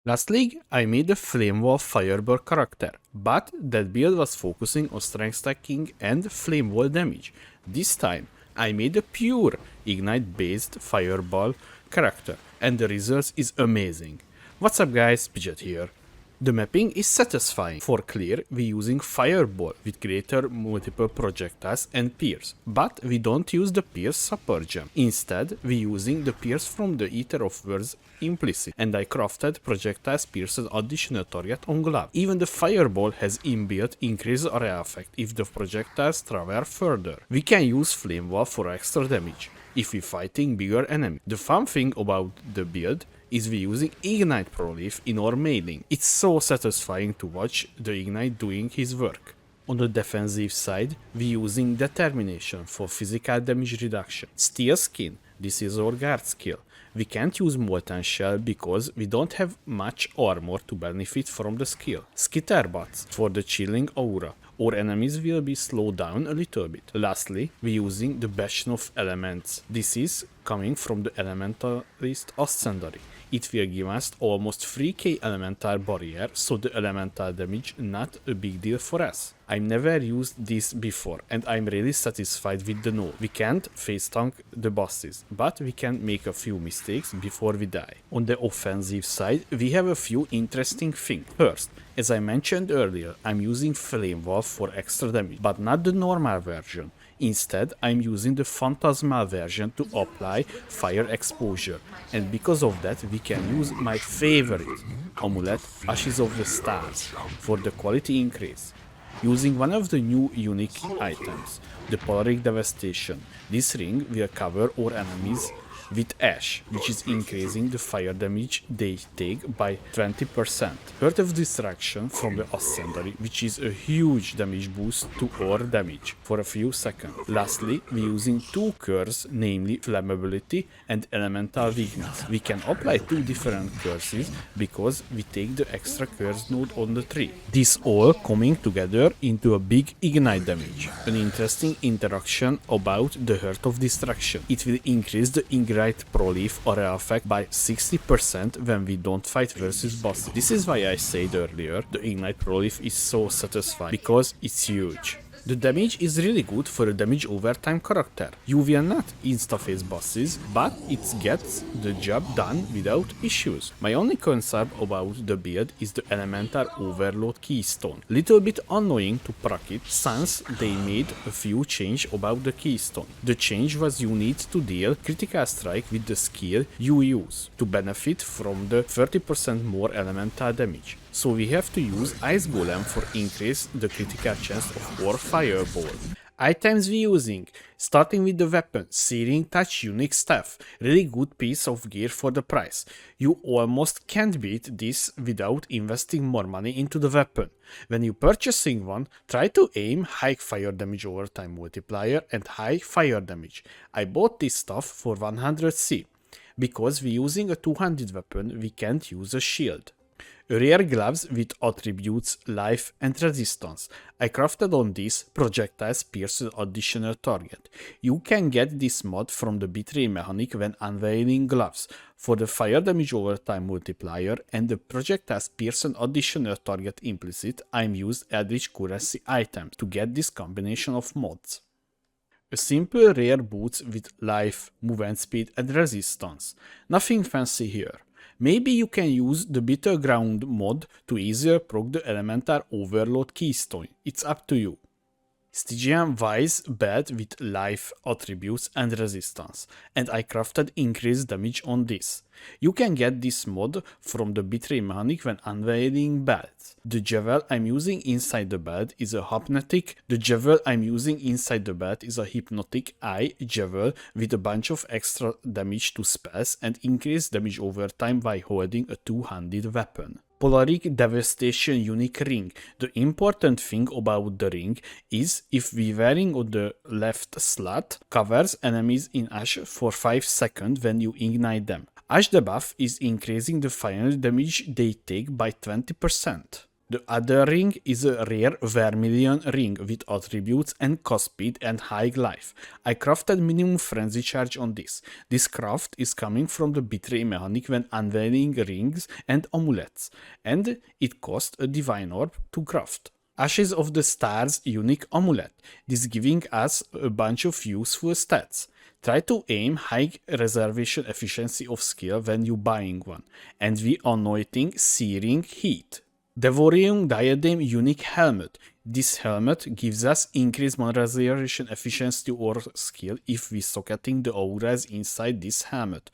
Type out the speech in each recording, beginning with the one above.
Lastly, I made a Flame Wall Fireball character, but that build was focusing on strength stacking and Flame Wall damage. This time, I made a pure Ignite based Fireball character, and the result is amazing. What's up guys, Pidget here. The mapping is satisfying. For clear, we're using Fireball with greater multiple projectiles and pierce, but we don't use the pierce super gem. Instead, we're using the pierce from the Ether of Words implicit, and I crafted projectiles pierce an additional target on glove. Even the Fireball has inbuilt increased area effect if the projectiles travel further. We can use Flame Wall for extra damage if we're fighting bigger enemies. The fun thing about the build is we using Ignite Prolife in our mailing. It's so satisfying to watch the Ignite doing his work. On the defensive side, we're using Determination for physical damage reduction. Steel Skin, this is our guard skill. We can't use Molten Shell because we don't have much armor to benefit from the skill. Skitterbutt for the chilling aura. Our enemies will be slowed down a little bit. Lastly, we're using the Bastion of Elements. This is coming from the Elementalist Ascendancy. It will give us almost 3k elemental barrier, so the elemental damage not a big deal for us. I've never used this before and I'm really satisfied with the node. We can't face tank the bosses, but we can make a few mistakes before we die. On the offensive side, we have a few interesting things. First, as I mentioned earlier, I'm using Flame Wall for extra damage, but not the normal version. Instead, I'm using the Phantasmal version to apply fire exposure, and because of that we can use my favorite amulet, Ashes of the Stars, for the quality increase. Using one of the new unique items, the Polaric Devastation, this ring will cover our enemies with ash, which is increasing the fire damage they take by 20%. Heart of Destruction from the Ascendancy, which is a huge damage boost to our damage for a few seconds. Lastly, we're using two curses, namely Flammability and Elemental Weakness. We can apply two different curses because we take the extra curse node on the tree. This all coming together into a big ignite damage. An interesting interaction about the Heart of Destruction. It will increase the Ignite Prolife area effect by 60% when we don't fight versus bosses. This is why I said earlier, the Ignite Prolife is so satisfying, because it's huge. The damage is really good for a damage overtime character. You will not insta-face bosses, but it gets the job done without issues. My only concern about the build is the Elemental Overload Keystone. Little bit annoying to proc it since they made a few changes about the keystone. The change was you need to deal critical strike with the skill you use to benefit from the 30% more elemental damage. So we have to use Ice Golem for increase the critical chance of our Fireball. Items we using, starting with the weapon, Searing Touch Unique Staff, really good piece of gear for the price. You almost can't beat this without investing more money into the weapon. When you're purchasing one, try to aim high fire damage over time multiplier and high fire damage. I bought this stuff for 100C. Because we're using a two-handed weapon, we can't use a shield. Rare gloves with attributes life and resistance. I crafted on this projectiles pierce an additional target. You can get this mod from the betray mechanic when unveiling gloves for the fire damage over time multiplier, and the projectiles pierce an additional target implicit. I'm used Eldritch currency items to get this combination of mods. A simple rare boots with life, movement speed and resistance. Nothing fancy here. Maybe you can use the Bitter Ground mod to easier proc the Elemental Overload Keystone. It's up to you. Stygian Wise belt with life, attributes and resistance, and I crafted increased damage on this. You can get this mod from the Betray mechanic when unveiling belts. The javel I'm using inside the belt is a hypnotic eye javel with a bunch of extra damage to spells and increased damage over time by holding a two-handed weapon. Polaric Devastation unique ring. The important thing about the ring is if we wearing on the left slot, covers enemies in ash for 5 seconds when you ignite them. Ash debuff is increasing the final damage they take by 20%. The other ring is a rare vermilion ring with attributes and cost speed and high life. I crafted minimum frenzy charge on this. This craft is coming from the betray mechanic when unveiling rings and amulets, and it costs a divine orb to craft. Ashes of the Stars unique amulet. This giving us a bunch of useful stats. Try to aim high reservation efficiency of skill when you buying one, and we anointing searing heat. Devorium Diadem unique helmet. This helmet gives us increased mana reservation efficiency or skill if we socketing the auras inside this helmet.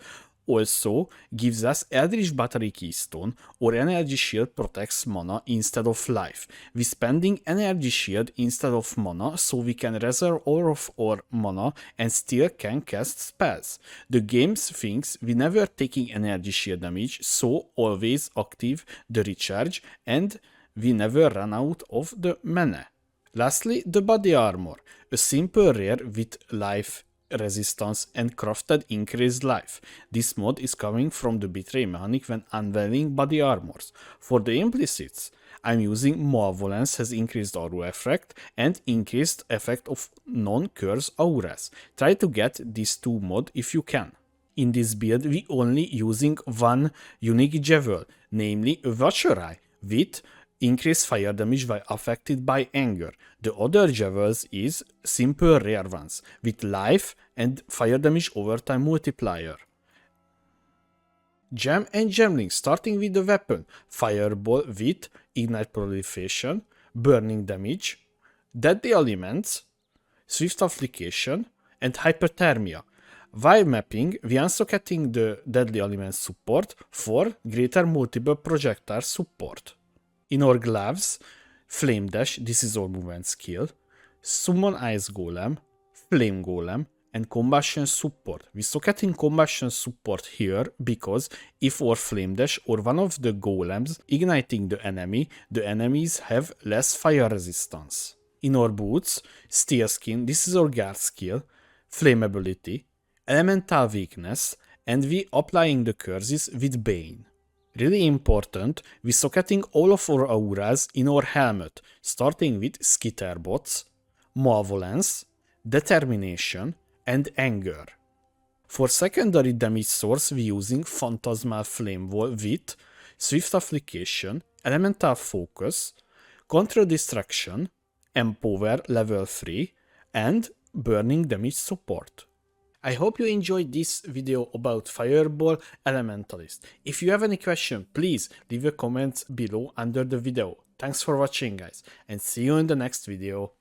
Also gives us Eldritch Battery Keystone or Energy Shield protects mana instead of life. We spending Energy Shield instead of mana so we can reserve all of our mana and still can cast spells. The game thinks we never taking Energy Shield damage, so always active the recharge and we never run out of the mana. Lastly, the body armor, a simple rare with life resistance and crafted increased life. This mod is coming from the betray mechanic when unveiling body armors. For the implicits, I'm using Malevolence has increased aura effect and increased effect of non-curse auras. Try to get these two mod if you can. In this build we only using one unique jewel, namely a Watcher Eye with increase fire damage while affected by anger. The other jewels is simple rare ones with life and fire damage over time multiplier. Gem and Gemling, starting with the weapon, Fireball with Ignite Proliferation, Burning Damage, Deadly Elements, Swift Application, and Hyperthermia. While mapping, we unsocketing the Deadly Elements support for greater multiple projectile support. In our gloves, Flame Dash, this is our movement skill, Summon Ice Golem, Flame Golem, and Combustion Support. We socketing Combustion Support here because if our Flame Dash or one of the golems igniting the enemies have less fire resistance. In our boots, Steel Skin, this is our guard skill, Flammability, Elemental Weakness, and we applying the curses with Bane. Really important, we socketing all of our auras in our helmet, starting with Skitterbots, Malevolence, Determination, and Anger. For secondary damage source we using Phantasmal Flame Wall with Swift Application, Elemental Focus, Control Distraction, Empower level 3, and Burning Damage Support. I hope you enjoyed this video about Fireball Elementalist. If you have any question, please leave a comment below under the video. Thanks for watching guys, and see you in the next video.